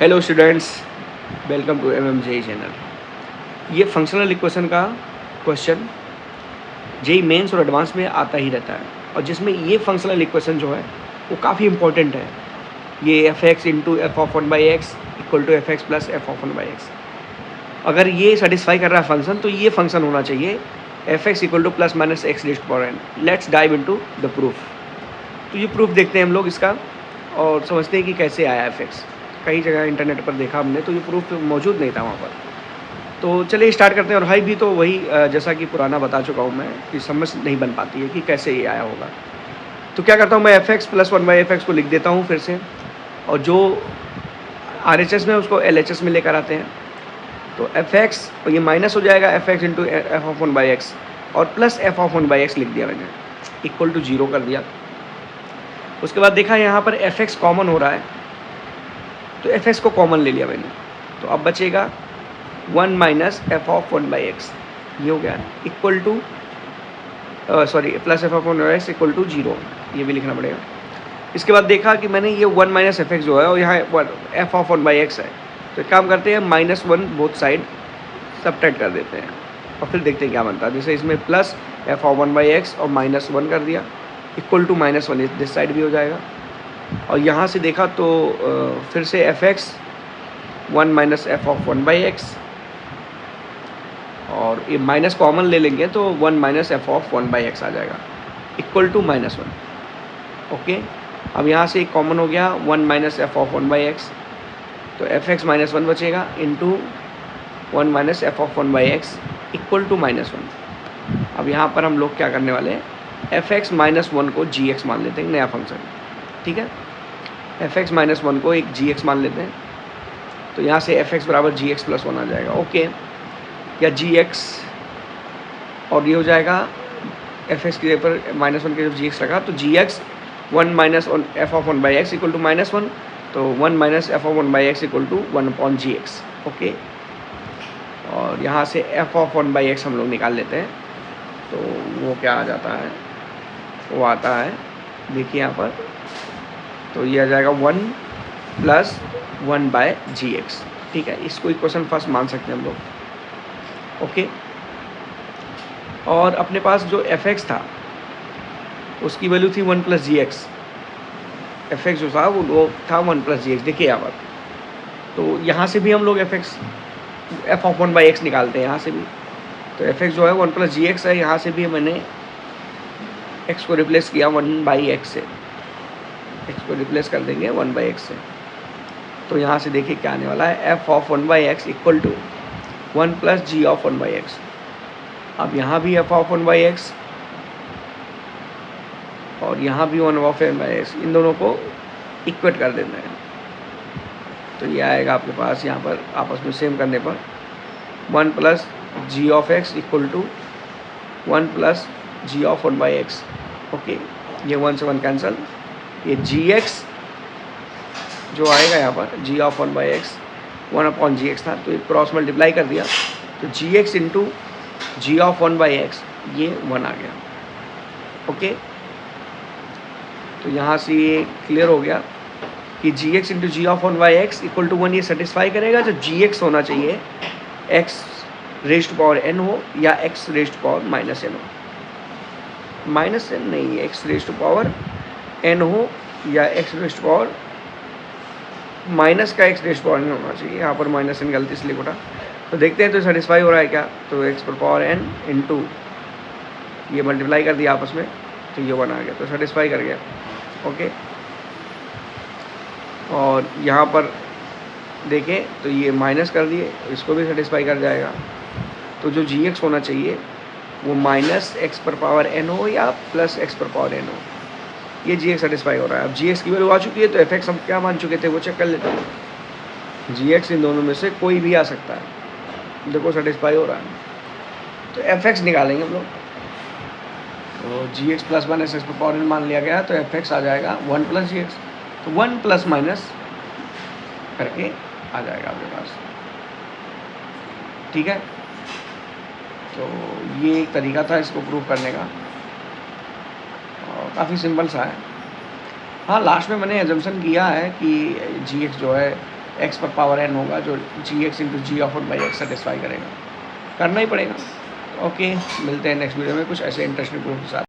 Hello students, welcome to MMJEE channel. ये functional equation का question JEE Mains और advance में आता ही रहता है और जिसमें ये फंक्शनल इक्वेशन जो है वो काफ़ी इंपॉर्टेंट है। ये f x into F of one by x equal to f x plus F of one by x, अगर ये सेटिस्फाई कर रहा है फंक्शन तो ये फंक्शन होना चाहिए f x equal to plus minus x raised to power n. Let's dive into the proof. तो ये प्रूफ देखते हैं हम लोग इसका और समझते हैं कि कैसे आया एफ एक्स। कई जगह इंटरनेट पर देखा हमने तो ये प्रूफ मौजूद नहीं था वहाँ पर। तो चलिए स्टार्ट करते हैं। और हाई भी तो वही जैसा कि पुराना बता चुका हूँ मैं कि समझ नहीं बन पाती है कि कैसे ये आया होगा। तो क्या करता हूँ मैं F x plus one by F x को लिख देता हूँ फिर से, और जो RHS में उसको LHS में लेकर आते हैं। तो एफ एक्स और ये माइनस हो जाएगा F x into F of one by X और plus F of one by X लिख दिया मैंने, इक्वल टू 0 कर दिया। उसके बाद देखा यहाँ पर एफ एक्स कॉमन हो रहा है तो एफ एक्स को कॉमन ले लिया मैंने, तो अब बचेगा 1 minus F of one by x, ये हो गया equal to sorry plus F of one by x equal to 0, ये भी लिखना पड़ेगा। इसके बाद देखा कि मैंने ये 1 माइनस एफ एक्स जो है और यहाँ F of one by x है, तो एक काम करते हैं -1 बोथ साइड सबट्रैक्ट कर देते हैं और फिर देखते हैं क्या बनता है। जैसे इसमें plus F of one by X और -1 कर दिया इक्वल टू -1 दिस साइड भी हो जाएगा। और यहाँ से देखा तो फिर से F x 1 minus F of one by X, और ये माइनस कॉमन ले लेंगे तो 1 minus F of one by X आ जाएगा इक्वल टू -1। ओके, अब यहाँ से एक कॉमन हो गया 1 minus F of one by x, तो एफ एक्स -1 बचेगा into 1 minus F of one by x equal to -1। अब यहाँ पर हम लोग क्या करने वाले हैं, एफ एक्स -1 को जी एक्स मान लेते हैं, नया फंक्शन, ठीक है। एफ एक्स -1 को एक जी एक्स मान लेते हैं, तो यहाँ से एफ एक्स बराबर जी एक्स प्लस 1 आ जाएगा। ओके, या जी एक्स, और ये हो जाएगा एफ एक्स के ऊपर -1 के जब जी एक्स लगा तो जी X 1 minus F of one by x equal to -1, तो 1 minus F of one by x equal to 1 upon ji X. Okay, और यहाँ से F of one by X हम लोग निकाल लेते हैं, तो वो क्या आ जाता है, वो आता है देखिए यहाँ पर, तो ये आ जाएगा 1 प्लस 1 बाय जी एक्स, ठीक है। इसको इक्वेशन फर्स्ट मान सकते हैं हम लोग। ओके, और अपने पास जो एफ एक्स था उसकी वैल्यू थी 1 प्लस जी एक्स। एफ एक्स जो था वो था 1 प्लस जी एक्स, देखिए यहाँ पर। तो यहाँ से भी हम लोग F of one by x निकालते हैं यहाँ से भी, तो एफ एक्स जो है 1 प्लस जी एक्स है, यहाँ से भी मैंने एक्स को रिप्लेस किया 1 बाई एक्स से, एक्स को रिप्लेस कर देंगे 1 बाई एक्स से। तो यहाँ से देखिए क्या आने वाला है, f of 1 by x equal to 1 plus g of 1 by x. अब यहाँ भी एफ ऑफ 1 बाई एक्स और यहाँ भी 1 ऑफ 1 बाई एक्स, इन दोनों को इक्वेट कर देना है, तो ये आएगा आपके पास यहाँ पर आपस में सेम करने पर 1 plus g of x equal to 1 plus g of 1 by x. Okay, ये 1 से 1 कैंसल, ये जी एक्स जो आएगा यहाँ पर g of 1 by x 1 upon ji x था, तो ये क्रॉस मल्टीप्लाई कर दिया, तो जी x into g of 1 by x ये 1 आ गया। ओके, तो यहाँ से ये क्लियर हो गया कि g x into g of 1 by x equal to 1 ये सेटिस्फाई करेगा। जो जी एक्स होना चाहिए x raised to power n हो या x raised to power -n हो, -n नहीं, x raised to power n हो या x raised to power minus का x raised to power n होना चाहिए। यहाँ पर -n गलती से लिखा, तो देखते हैं तो सेटिस्फाई हो रहा है क्या। तो एक्स पर पावर n इंटू ये मल्टीप्लाई कर दिया आपस में, तो ये 1 आ गया, तो सेटिस्फाई कर गया। ओके, और यहाँ पर देखें तो ये माइनस कर दिए, इसको भी सेटिस्फाई कर जाएगा। तो जो जी एक्स होना चाहिए वो माइनस एक्स पर पावर n हो या प्लस एक्स पर पावर n हो, ये जी एक्स सेटिस्फाई हो रहा है। अब जी एक्स की वैल्यू आ चुकी है, तो एफ एक्स हम क्या मान चुके थे वो चेक कर लेते हैं। जी एक्स इन दोनों में से कोई भी आ सकता है, देखो सेटिस्फाई हो रहा है, तो एफ एक्स निकालेंगे हम लोग। तो जी एक्स प्लस माइनस एक्स पर पावर n मान लिया गया, तो एफ एक्स आ जाएगा 1 प्लस जी एक्स, तो 1 प्लस माइनस करके आ जाएगा आपके पास, ठीक है। तो ये एक तरीका था इसको प्रूव करने का, और काफ़ी सिंपल सा है। हाँ, लास्ट में मैंने एजम्पशन किया है कि जी एक्स जो है एक्स पर पावर n होगा जो g x into g of by x satisfy करेगा, करना ही पड़ेगा। ओके, मिलते हैं नेक्स्ट वीडियो में कुछ ऐसे इंटरेस्टिंग प्रूफ के साथ।